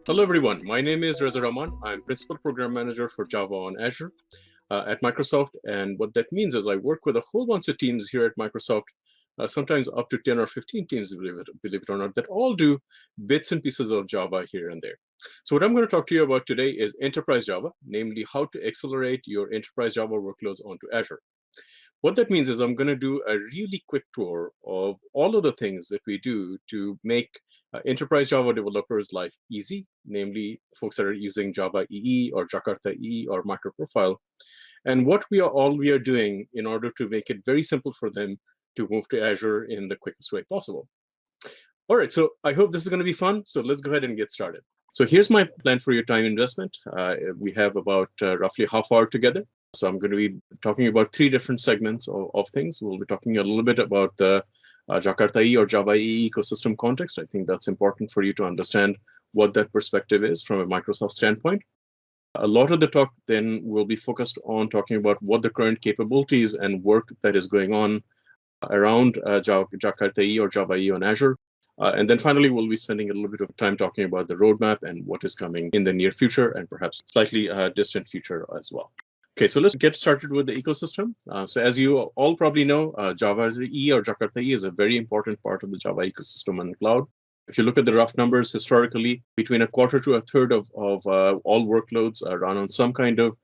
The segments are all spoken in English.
Hello, everyone. My name is Reza Rahman. I'm Principal Program Manager for Java on Azure at Microsoft. And what that means is I work with a whole bunch of teams here at Microsoft, sometimes up to 10 or 15 teams, believe it or not, that all do bits and pieces of Java here and there. So what I'm going to talk to you about today is Enterprise Java, namely how to accelerate your Enterprise Java workloads onto Azure. What that means is I'm going to do a really quick tour of all of the things that we do to make enterprise Java developers' life easy, namely folks that are using Java EE or Jakarta EE or microprofile, and what we are doing in order to make it very simple for them to move to Azure in the quickest way possible. All right, so I hope this is going to be fun. So let's go ahead and get started. So here's my plan for your time investment. We have about roughly half hour together. So I'm going to be talking about three different segments of things. We'll be talking a little bit about the Jakarta EE or Java EE ecosystem context. I think that's important for you to understand what that perspective is from a Microsoft standpoint. A lot of the talk then will be focused on talking about what the current capabilities and work that is going on around Jakarta EE or Java EE on Azure. And then finally, we'll be spending a little bit of time talking about the roadmap and what is coming in the near future and perhaps slightly distant future as well. Okay, so let's get started with the ecosystem. So as you all probably know, Java EE or Jakarta EE is a very important part of the Java ecosystem on the cloud. If you look at the rough numbers historically, between a quarter to a third of all workloads are run on some kind of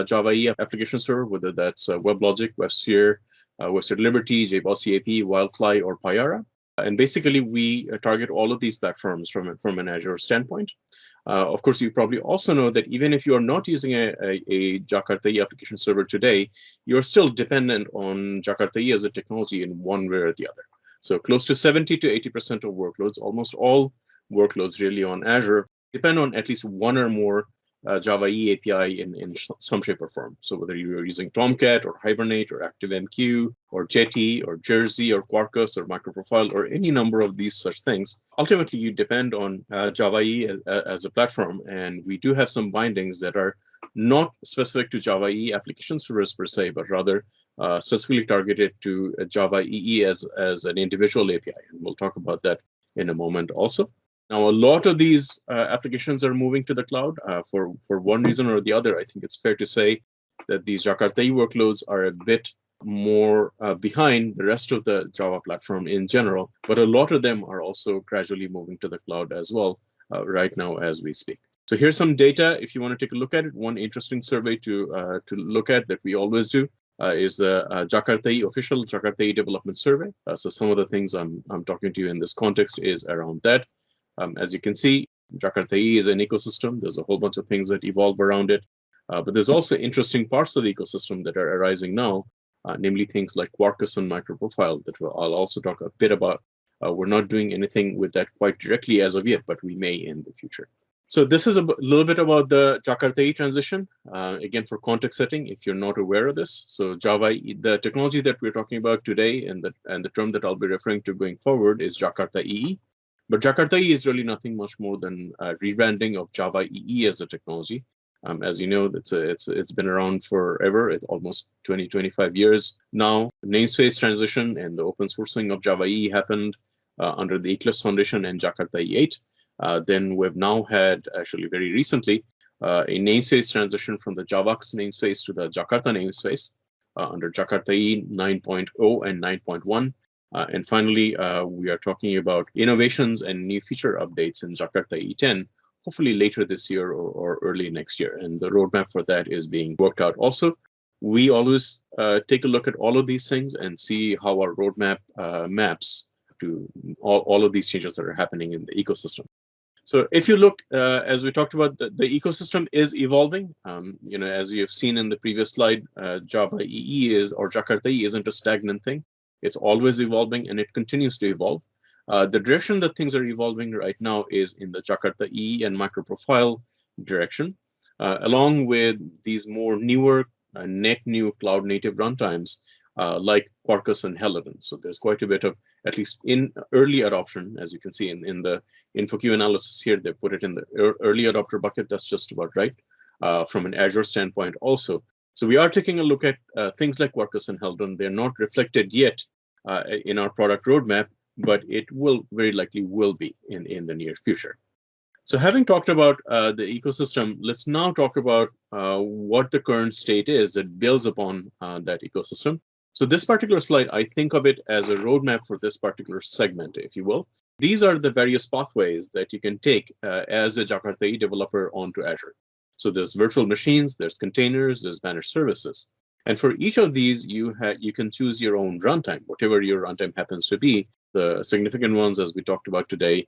Java EE application server, whether that's WebLogic, WebSphere, WebSphere Liberty, JBoss EAP, WildFly, or Payara. And basically, we target all of these platforms from an Azure standpoint. Of course, you probably also know that even if you are not using a Jakarta EE application server today, you're still dependent on Jakarta EE as a technology in one way or the other. So close to 70 to 80% of workloads, almost all workloads really on Azure, depend on at least one or more Java EE API in some shape or form. So whether you're using Tomcat or Hibernate or ActiveMQ or Jetty or Jersey or Quarkus or microprofile or any number of these such things, ultimately you depend on Java EE as a platform. And we do have some bindings that are not specific to Java EE application servers per se, but rather specifically targeted to Java EE as an individual API. And we'll talk about that in a moment also. Now, a lot of these applications are moving to the cloud for one reason or the other. I think it's fair to say that these Jakarta EE workloads are a bit more behind the rest of the Java platform in general, but a lot of them are also gradually moving to the cloud as well right now as we speak. So here's some data if you want to take a look at it. One interesting survey to look at that we always do is the Jakarta EE official Jakarta EE development survey. So some of the things I'm talking to you in this context is around that. As you can see, Jakarta EE is an ecosystem. There's a whole bunch of things that evolve around it. But there's also interesting parts of the ecosystem that are arising now, namely things like Quarkus and microprofile that I'll also talk a bit about. We're not doing anything with that quite directly as of yet, but we may in the future. So this is a little bit about the Jakarta EE transition. Again, for context setting, if you're not aware of this, so Java, the technology that we're talking about today and the term that I'll be referring to going forward is Jakarta EE. But Jakarta EE is really nothing much more than a rebranding of Java EE as a technology. As you know, it's been around forever. It's almost 20, 25 years now. The namespace transition and the open sourcing of Java EE happened under the Eclipse Foundation and Jakarta EE8. Then we've now had, actually very recently, a namespace transition from the JAVAX namespace to the Jakarta namespace under Jakarta EE 9.0 and 9.1. And finally, we are talking about innovations and new feature updates in Jakarta EE10, hopefully later this year or early next year. And the roadmap for that is being worked out also. We always take a look at all of these things and see how our roadmap maps to all of these changes that are happening in the ecosystem. So if you look, as we talked about, the ecosystem is evolving. As you have seen in the previous slide, Java EE or Jakarta EE isn't a stagnant thing. It's always evolving and it continues to evolve. The direction that things are evolving right now is in the Jakarta EE and microprofile direction, along with these more newer, net new cloud native runtimes like Quarkus and Helidon. So there's quite a bit of, at least in early adoption, as you can see in the InfoQ analysis here, they put it in the early adopter bucket. That's just about right from an Azure standpoint also. So we are taking a look at things like Quarkus and Helidon. They're not reflected yet in our product roadmap, but it will very likely will be in the near future. So having talked about the ecosystem, let's now talk about what the current state is that builds upon that ecosystem. So this particular slide, I think of it as a roadmap for this particular segment, if you will. These are the various pathways that you can take as a Jakarta EE developer onto Azure. So there's virtual machines, there's containers, there's managed services. And for each of these, you can choose your own runtime, whatever your runtime happens to be. The significant ones, as we talked about today,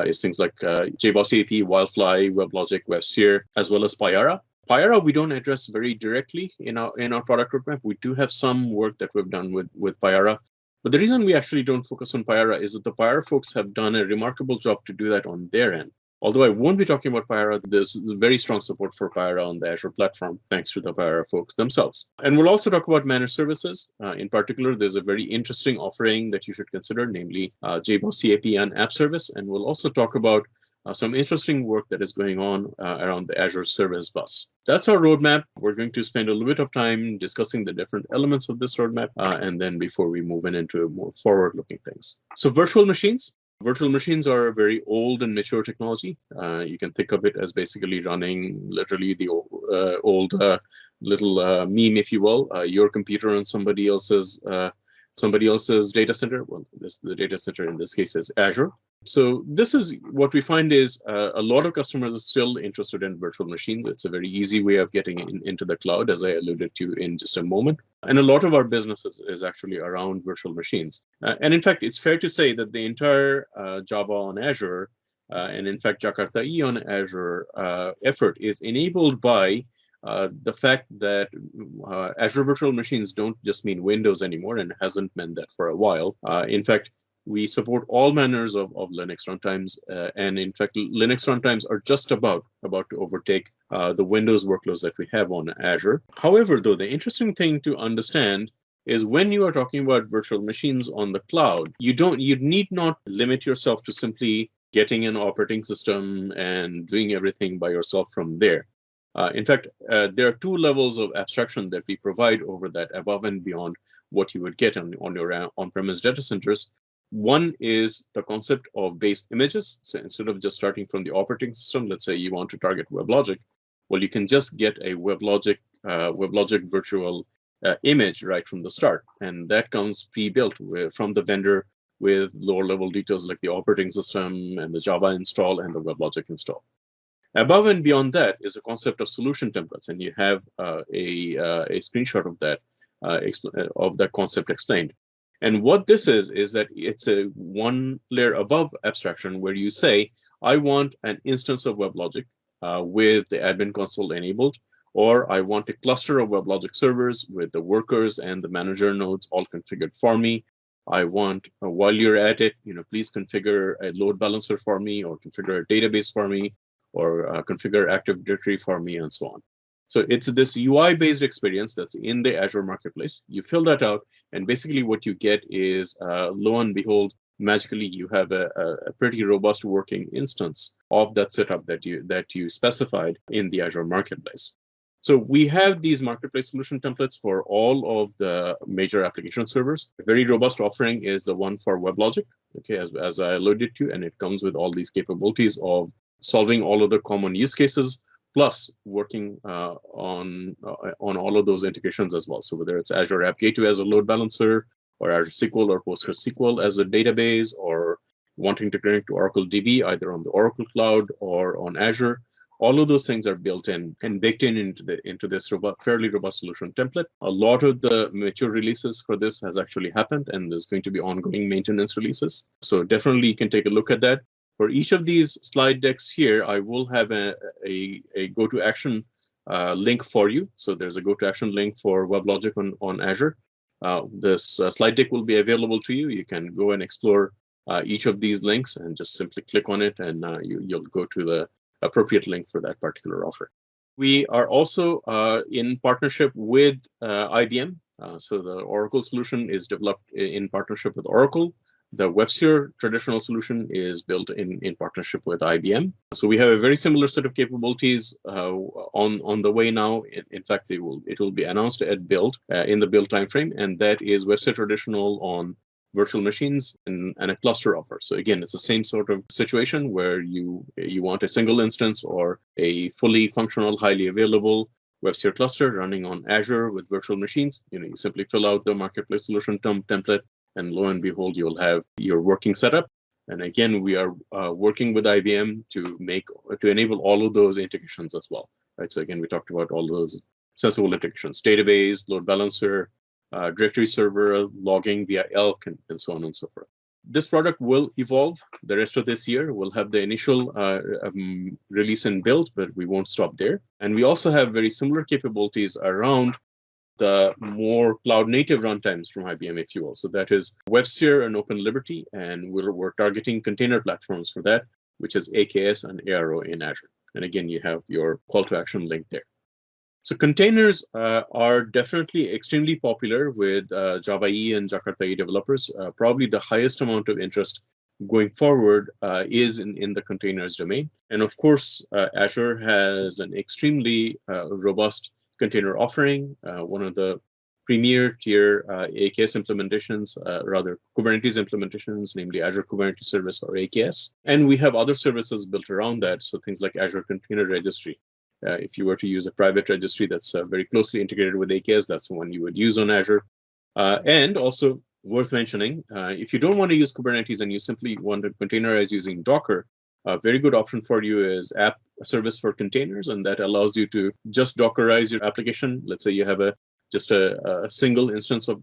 is things like JBoss EAP, WildFly, WebLogic, WebSphere, as well as Payara. Payara, we don't address very directly in our product roadmap. We do have some work that we've done with Payara. But the reason we actually don't focus on Payara is that the Payara folks have done a remarkable job to do that on their end. Although I won't be talking about Payara, there's very strong support for Payara on the Azure platform, thanks to the Payara folks themselves. And we'll also talk about managed services. In particular, there's a very interesting offering that you should consider, namely JBoss EAP and App Service. And we'll also talk about some interesting work that is going on around the Azure Service Bus. That's our roadmap. We're going to spend a little bit of time discussing the different elements of this roadmap, and then before we move into more forward-looking things. So virtual machines. Virtual machines are a very old and mature technology. You can think of it as basically running literally the old little meme, if you will, your computer on somebody else's data center. Well, the data center in this case is Azure. So this is what we find is a lot of customers are still interested in virtual machines. It's a very easy way of getting into the cloud, as I alluded to in just a moment. And a lot of our business is actually around virtual machines. And in fact, it's fair to say that the entire Java on Azure, and in fact, Jakarta EE on Azure effort is enabled by the fact that Azure virtual machines don't just mean Windows anymore, and hasn't meant that for a while. In fact, we support all manners of Linux runtimes, and in fact, Linux runtimes are just about to overtake the Windows workloads that we have on Azure. However, though, the interesting thing to understand is when you are talking about virtual machines on the cloud, you need not limit yourself to simply getting an operating system and doing everything by yourself from there. In fact, there are two levels of abstraction that we provide over that, above and beyond what you would get on your on-premise data centers. One is the concept of base images. So instead of just starting from the operating system, let's say you want to target WebLogic, well, you can just get a WebLogic virtual image right from the start. And that comes pre-built from the vendor with lower level details like the operating system and the Java install and the WebLogic install. Above and beyond that is the concept of solution templates, and you have a screenshot of that concept explained. And what this is that it's a one layer above abstraction where you say, I want an instance of WebLogic with the admin console enabled, or I want a cluster of WebLogic servers with the workers and the manager nodes all configured for me. I want, while you're at it, please configure a load balancer for me, or configure a database for me, or configure Active Directory for me, and so on. So it's this UI-based experience that's in the Azure Marketplace. You fill that out, and basically what you get is, lo and behold, magically you have a pretty robust working instance of that setup that you specified in the Azure Marketplace. So we have these marketplace solution templates for all of the major application servers. A very robust offering is the one for WebLogic, okay, as I alluded to, and it comes with all these capabilities of solving all of the common use cases, plus working on all of those integrations as well. So whether it's Azure App Gateway as a load balancer, or Azure SQL or PostgreSQL as a database, or wanting to connect to Oracle DB either on the Oracle Cloud or on Azure, all of those things are built in and baked into this fairly robust solution template. A lot of the mature releases for this has actually happened, and there's going to be ongoing maintenance releases. So definitely you can take a look at that. For each of these slide decks here, I will have a go-to-action link for you. So there's a go-to-action link for WebLogic on Azure. This slide deck will be available to you. You can go and explore each of these links and just simply click on it, and you'll go to the appropriate link for that particular offer. We are also in partnership with IBM. So the Oracle solution is developed in partnership with Oracle. The WebSphere traditional solution is built in partnership with IBM. So we have a very similar set of capabilities on the way now. In fact, it will be announced at build in the build timeframe, and that is WebSphere traditional on virtual machines and a cluster offer. So again, it's the same sort of situation where you want a single instance or a fully functional, highly available WebSphere cluster running on Azure with virtual machines. You simply fill out the marketplace solution template, and lo and behold, you'll have your working setup. And again, we are working with IBM to enable all of those integrations as well. Right. So again, we talked about all those sensible integrations: database, load balancer, directory server, logging via Elk, and so on and so forth. This product will evolve the rest of this year. We'll have the initial release and build, but we won't stop there. And we also have very similar capabilities around the more cloud-native runtimes from IBM, if you will. So that is WebSphere and OpenLiberty, and we're targeting container platforms for that, which is AKS and ARO in Azure. And again, you have your call to action link there. So containers are definitely extremely popular with Java EE and Jakarta EE developers. Probably the highest amount of interest going forward is in the containers domain. And of course, Azure has an extremely robust container offering, one of the premier tier AKS implementations, rather Kubernetes implementations, namely Azure Kubernetes Service or AKS. And we have other services built around that. So things like Azure Container Registry. If you were to use a private registry that's very closely integrated with AKS, that's the one you would use on Azure. And also worth mentioning, if you don't want to use Kubernetes and you simply want to containerize using Docker, a very good option for you is App Service for containers, and that allows you to just Dockerize your application. Let's say you have just a single instance of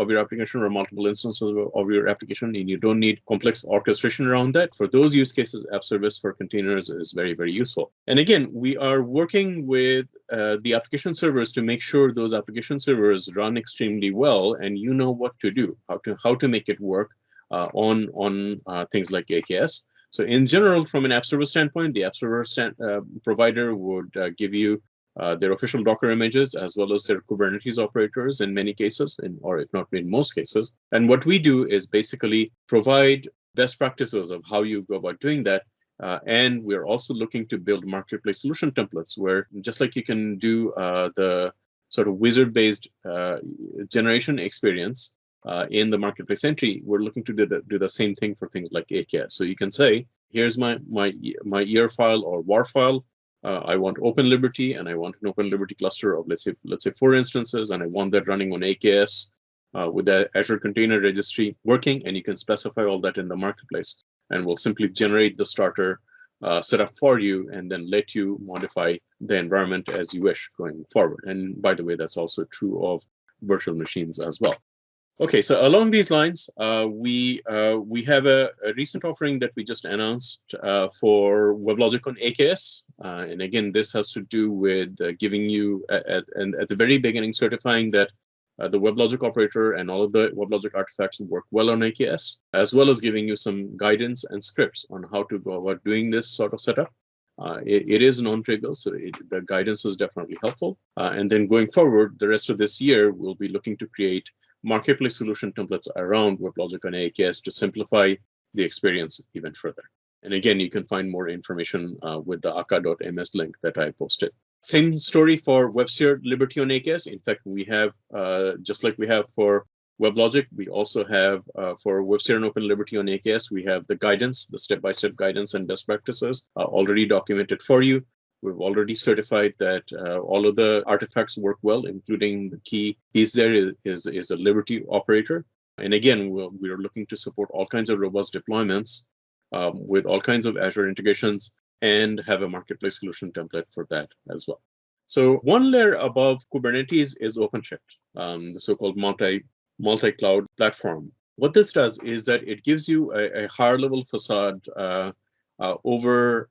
your application or multiple instances of your application, and you don't need complex orchestration around that. For those use cases, App Service for containers is very, very useful. And again, we are working with the application servers to make sure those application servers run extremely well, and you know what to do, how to make it work on things like AKS. So in general, from an app server standpoint, the app server provider would give you their official Docker images as well as their Kubernetes operators in many cases, or if not in most cases. And what we do is basically provide best practices of how you go about doing that. And we're also looking to build marketplace solution templates where, just like you can do the sort of wizard-based generation experience in the marketplace entry, we're looking to do the same thing for things like AKS. So you can say, here's my ER file or WAR file. I want OpenLiberty, and I want an OpenLiberty cluster of let's say 4 instances, and I want that running on AKS with the Azure Container Registry working, and you can specify all that in the marketplace, and we'll simply generate the starter setup for you, and then let you modify the environment as you wish going forward. And by the way, that's also true of virtual machines as well. Okay, so along these lines, we have a recent offering that we just announced for WebLogic on AKS. And again, this has to do with giving you, at the very beginning, certifying that the WebLogic operator and all of the WebLogic artifacts work well on AKS, as well as giving you some guidance and scripts on how to go about doing this sort of setup. It is non-trivial, so the guidance is definitely helpful. And then going forward, the rest of this year, we'll be looking to create marketplace solution templates around WebLogic and AKS to simplify the experience even further. And again, you can find more information with the aka.ms link that I posted. Same story for WebSphere Liberty on AKS. In fact, we have, just like we have for WebLogic, we also have for WebSphere and OpenLiberty on AKS, we have the guidance, the step-by-step guidance and best practices already documented for you. We've already certified that all of the artifacts work well, including the key piece there is a Liberty operator. And again, we're looking to support all kinds of robust deployments with all kinds of Azure integrations and have a marketplace solution template for that as well. So one layer above Kubernetes is OpenShift, the so-called multi-cloud platform. What this does is that it gives you a higher level facade over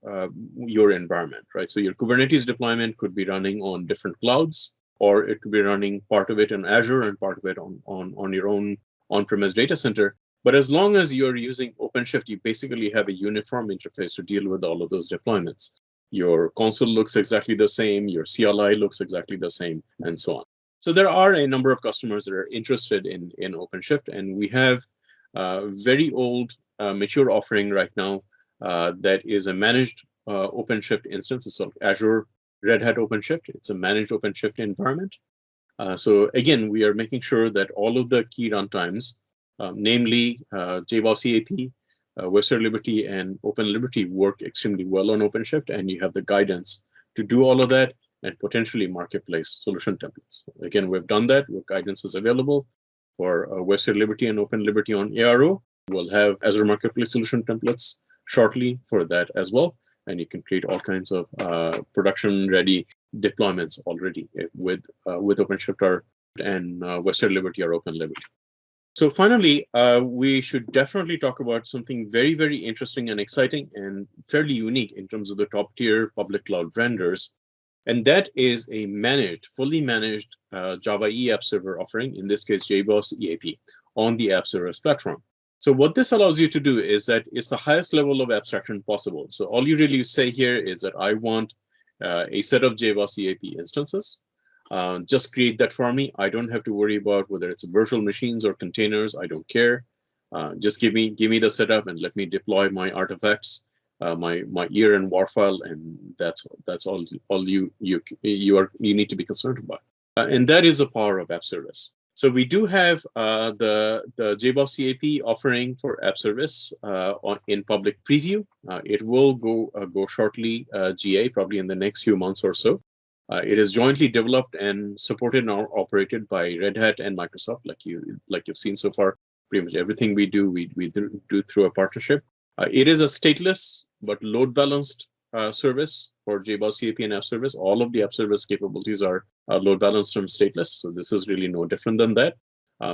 your environment, right? So your Kubernetes deployment could be running on different clouds, or it could be running part of it in Azure and part of it on your own on-premise data center. But as long as you're using OpenShift, you basically have a uniform interface to deal with all of those deployments. Your console looks exactly the same, your CLI looks exactly the same, and so on. So there are a number of customers that are interested in OpenShift, and we have a very old, mature offering right now that is a managed OpenShift instance. It's called Azure Red Hat OpenShift. It's a managed OpenShift environment. So again, we are making sure that all of the key runtimes namely JBoss EAP, WebSphere Liberty, and Open Liberty work extremely well on OpenShift, and you have the guidance to do all of that and potentially marketplace solution templates. Again, we've done that. Guidance is available for WebSphere Liberty and Open Liberty on ARO. We'll have Azure Marketplace solution templates shortly for that as well. And you can create all kinds of production-ready deployments already with OpenShift or and WebSphere Liberty or Open Liberty. So finally, we should definitely talk about something very, very interesting and exciting and fairly unique in terms of the top-tier public cloud vendors. And that is a managed, fully managed Java EE App Server offering, in this case, JBoss EAP, on the App Service platform. So what this allows you to do is that it's the highest level of abstraction possible. So all you really say here is that I want a set of JBoss EAP instances. Just create that for me. I don't have to worry about whether it's virtual machines or containers. I don't care. Just give me the setup and let me deploy my artifacts, my year and war file, and that's all you need to be concerned about. And that is the power of App Service. So we do have the JBoss EAP offering for App Service in public preview. It will go shortly GA, probably in the next few months or so. It is jointly developed and supported and operated by Red Hat and Microsoft, like you've seen so far. Pretty much everything we do do through a partnership. It is a stateless but load balanced service for JBoss EAP and App Service. All of the App Service capabilities are load balanced from stateless, so this is really no different than that.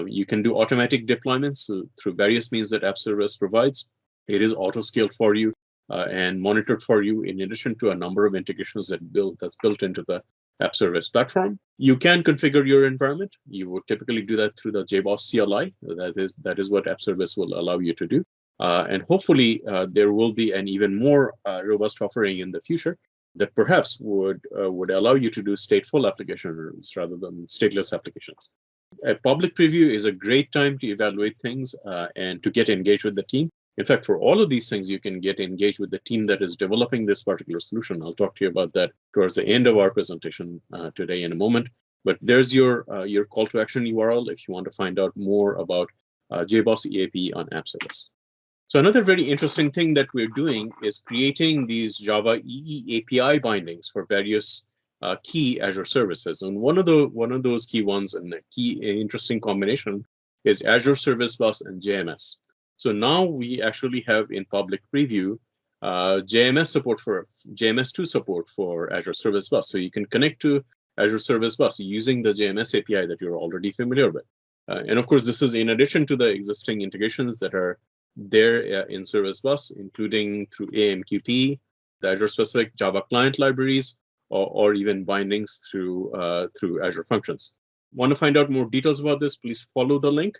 You can do automatic deployments through various means that App Service provides. It is auto-scaled for you and monitored for you, in addition to a number of integrations that's built into the App Service platform. You can configure your environment. You would typically do that through the JBoss CLI. That is what App Service will allow you to do. And hopefully there will be an even more robust offering in the future that perhaps would allow you to do stateful applications rather than stateless applications. A public preview is a great time to evaluate things and to get engaged with the team. In fact, for all of these things, you can get engaged with the team that is developing this particular solution. I'll talk to you about that towards the end of our presentation today in a moment. But there's your call to action URL if you want to find out more about JBoss EAP on App Service. So another very interesting thing that we're doing is creating these Java EE API bindings for various key Azure services. And one of those key ones and a key interesting combination is Azure Service Bus and JMS. So now we actually have in public preview JMS2 support for Azure Service Bus. So you can connect to Azure Service Bus using the JMS API that you're already familiar with. And of course, this is in addition to the existing integrations that are there in Service Bus, including through AMQP, the Azure specific Java client libraries, or even bindings through Azure Functions. Want to find out more details about this? Please follow the link.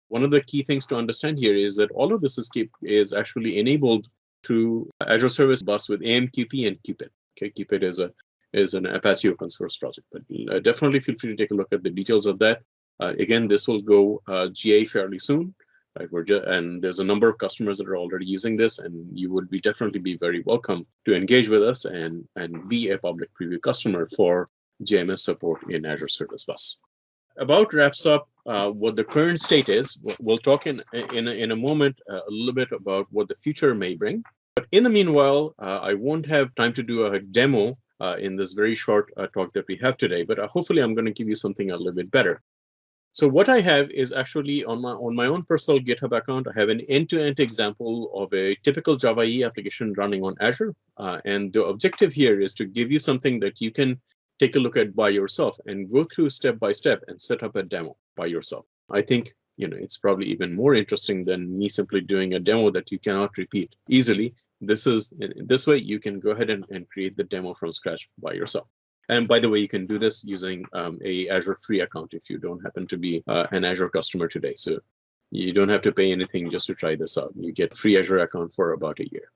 One of the key things to understand here is that all of this is actually enabled through Azure Service Bus with AMQP and Cupid. Okay, Cupid is an Apache open source project, but definitely feel free to take a look at the details of that. Again, this will go GA fairly soon. Right, and there's a number of customers that are already using this, and you would definitely be very welcome to engage with us and be a public preview customer for JMS support in Azure Service Bus. About wraps up what the current state is. We'll talk in a moment a little bit about what the future may bring. But in the meanwhile, I won't have time to do a demo in this very short talk that we have today, but hopefully I'm going to give you something a little bit better. So what I have is actually on my own personal GitHub account, I have an end-to-end example of a typical Java EE application running on Azure. And the objective here is to give you something that you can take a look at by yourself and go through step by step and set up a demo by yourself. I think it's probably even more interesting than me simply doing a demo that you cannot repeat easily. This way you can go ahead and create the demo from scratch by yourself. And by the way, you can do this using a Azure free account if you don't happen to be an Azure customer today. So you don't have to pay anything just to try this out. You get a free Azure account for about a year.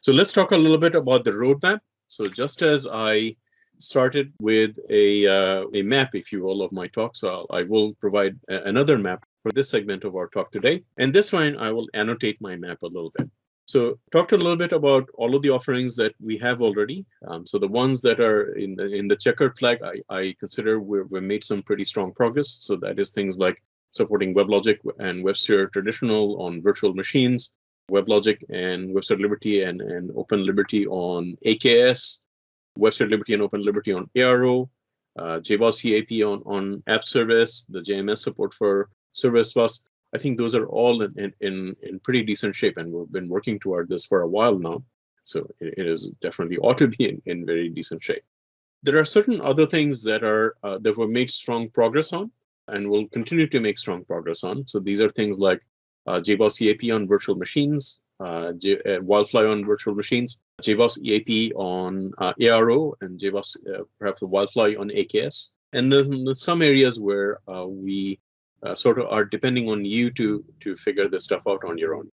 So let's talk a little bit about the roadmap. So just as I started with a map, if you will, of my talk, so I will provide another map for this segment of our talk today. And this one, I will annotate my map a little bit. So talked a little bit about all of the offerings that we have already. So the ones that are in the checkered flag, I consider we've made some pretty strong progress. So that is things like supporting WebLogic and WebSphere traditional on virtual machines, WebLogic and WebSphere Liberty and Open Liberty on AKS, WebSphere Liberty and Open Liberty on ARO, JBoss EAP on App Service, the JMS support for Service Bus. I think those are all in pretty decent shape, and we've been working toward this for a while now. So it is definitely ought to be in very decent shape. There are certain other things that are that were made strong progress on, and will continue to make strong progress on. So these are things like JBoss EAP on virtual machines, WildFly on virtual machines, JBoss EAP on ARO, and JBoss perhaps WildFly on AKS. And there's some areas where we sort of are depending on you to figure this stuff out on your own.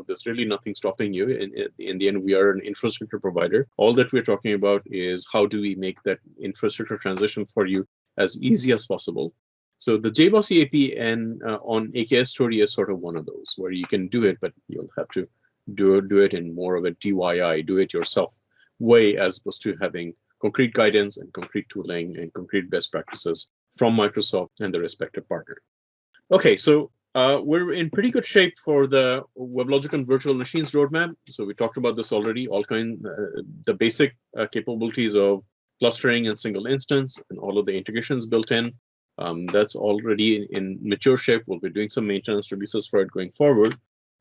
There's really nothing stopping you. In the end, we are an infrastructure provider. All that we're talking about is how do we make that infrastructure transition for you as easy as possible. So the JBoss EAP and on AKS story is sort of one of those where you can do it, but you'll have to do it in more of a DIY, do it yourself way, as opposed to having concrete guidance and concrete tooling and concrete best practices from Microsoft and the respective partner. Okay, so we're in pretty good shape for the WebLogic and virtual machines roadmap. So we talked about this already, the basic capabilities of clustering and single instance and all of the integrations built in. That's already in mature shape. We'll be doing some maintenance releases for it going forward.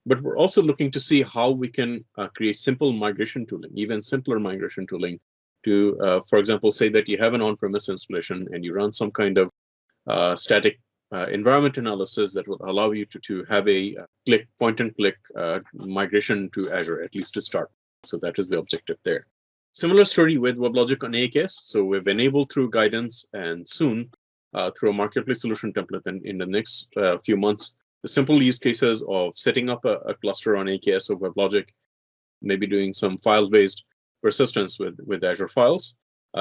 But we're also looking to see how we can create simple migration tooling, even simpler migration tooling to, for example, say that you have an on-premise installation and you run some kind of static environment analysis that will allow you to have a point and click migration to Azure, at least to start. So that is the objective there. Similar story with WebLogic on AKS. So we've enabled through guidance and soon through a marketplace solution template, and in the next few months, the simple use cases of setting up a cluster on AKS or WebLogic, maybe doing some file-based persistence with Azure files,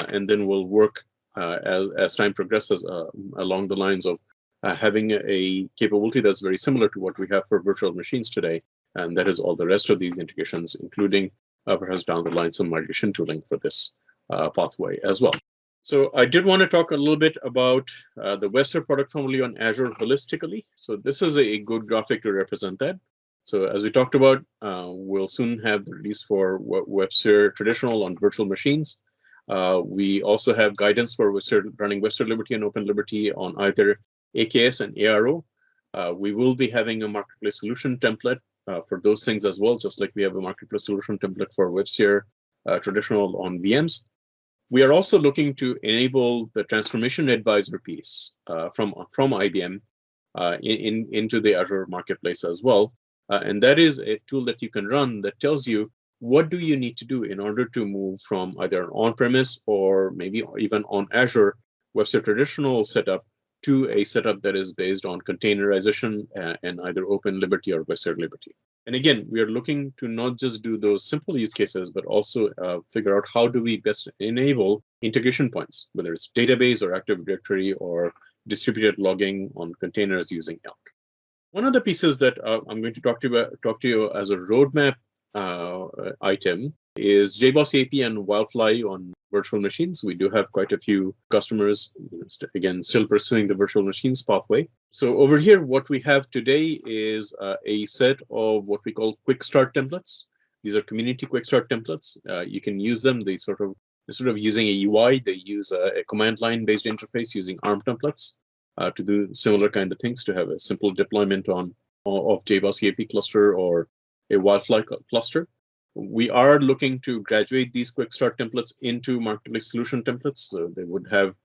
and then we'll work as time progresses along the lines of having a capability that's very similar to what we have for virtual machines today. And that is all the rest of these integrations, including perhaps down the line some migration tooling for this pathway as well. So I did want to talk a little bit about the WebSphere product family on Azure holistically. So this is a good graphic to represent that. So as we talked about, we'll soon have the release for WebSphere traditional on virtual machines. We also have guidance for running WebSphere Liberty and Open Liberty on either AKS and ARO. We will be having a marketplace solution template for those things as well, just like we have a marketplace solution template for WebSphere traditional on VMs. We are also looking to enable the transformation advisor piece from IBM into the Azure marketplace as well. And that is a tool that you can run that tells you what do you need to do in order to move from either an on-premise or maybe even on Azure WebSphere traditional setup to a setup that is based on containerization and either Open Liberty or WebSphere Liberty. And again, we are looking to not just do those simple use cases, but also figure out how do we best enable integration points, whether it's database or Active Directory or distributed logging on containers using Elk. One of the pieces that I'm going to talk to you as a roadmap item is JBoss EAP and WildFly on virtual machines. We do have quite a few customers, again, still pursuing the virtual machines pathway. So over here, what we have today is a set of what we call quick start templates. These are community quick start templates. You can use them. Instead of using a UI, they use a command line based interface using ARM templates to do similar kind of things, to have a simple deployment of JBoss EAP cluster or a WildFly cluster. We are looking to graduate these quick start templates into marketplace solution templates. So they would have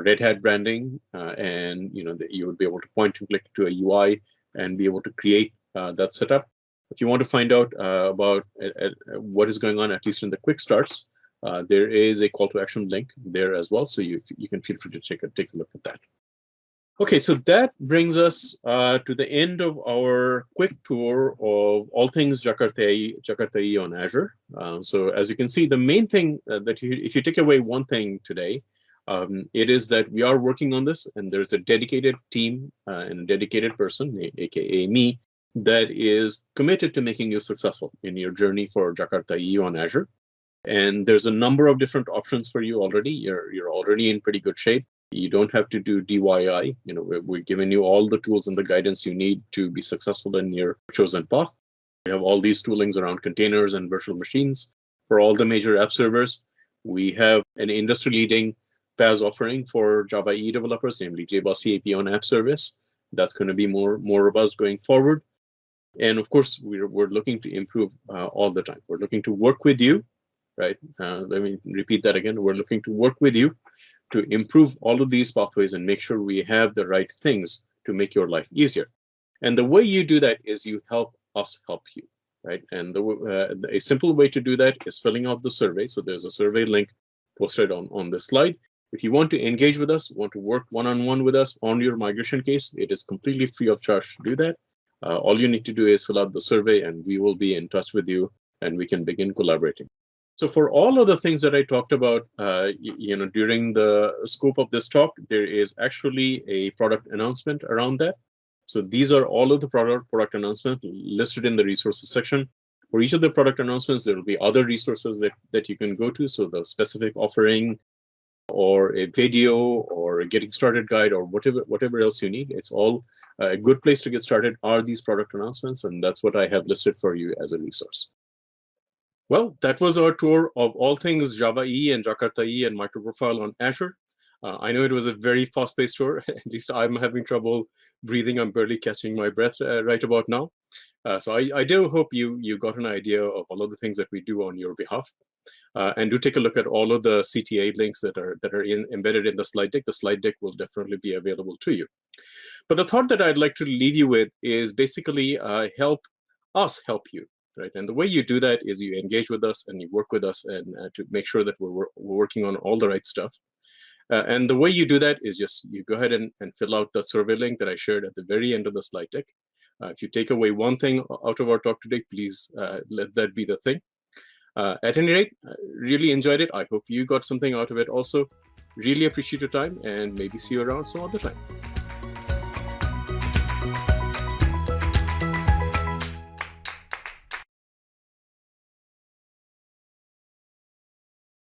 Red Hat branding, and you would be able to point and click to a UI and be able to create that setup. If you want to find out about what is going on, at least in the quick starts, there is a call to action link there as well. So you can feel free to take a look at that. Okay, so that brings us to the end of our quick tour of all things Jakarta EE on Azure. So as you can see, the main thing that if you take away one thing today, it is that we are working on this, and there's a dedicated team and a dedicated person, aka me, that is committed to making you successful in your journey for Jakarta EE on Azure. And there's a number of different options for you already. You're already in pretty good shape. You don't have to do DIY. We're giving you all the tools and the guidance you need to be successful in your chosen path. We have all these toolings around containers and virtual machines for all the major app servers. We have an industry-leading PaaS offering for Java EE developers, namely JBoss EAP on App Service. That's going to be more robust going forward. And of course, we're looking to improve all the time. We're looking to work with you, right? Let me repeat that again. We're looking to work with you to improve all of these pathways and make sure we have the right things to make your life easier. And the way you do that is you help us help you, right? And a simple way to do that is filling out the survey. So there's a survey link posted on the slide. If you want to engage with us, want to work one-on-one with us on your migration case, it is completely free of charge to do that. All you need to do is fill out the survey and we will be in touch with you and we can begin collaborating. So for all of the things that I talked about, during the scope of this talk, there is actually a product announcement around that. So these are all of the product announcements listed in the resources section. For each of the product announcements, there will be other resources that you can go to. So the specific offering or a video or a getting started guide or whatever else you need, it's all a good place to get started are these product announcements. And that's what I have listed for you as a resource. Well, that was our tour of all things Java EE and Jakarta EE and microprofile on Azure. I know it was a very fast-paced tour. At least I'm having trouble breathing. I'm barely catching my breath right about now. So I do hope you got an idea of all of the things that we do on your behalf. And do take a look at all of the CTA links that are embedded in the slide deck. The slide deck will definitely be available to you. But the thought that I'd like to leave you with is basically help us help you. Right, and the way you do that is you engage with us and you work with us and to make sure that we're working on all the right stuff. And the way you do that is just you go ahead and fill out the survey link that I shared at the very end of the slide deck. If you take away one thing out of our talk today, please let that be the thing. At any rate, really enjoyed it. I hope you got something out of it also. Really appreciate your time and maybe see you around some other time.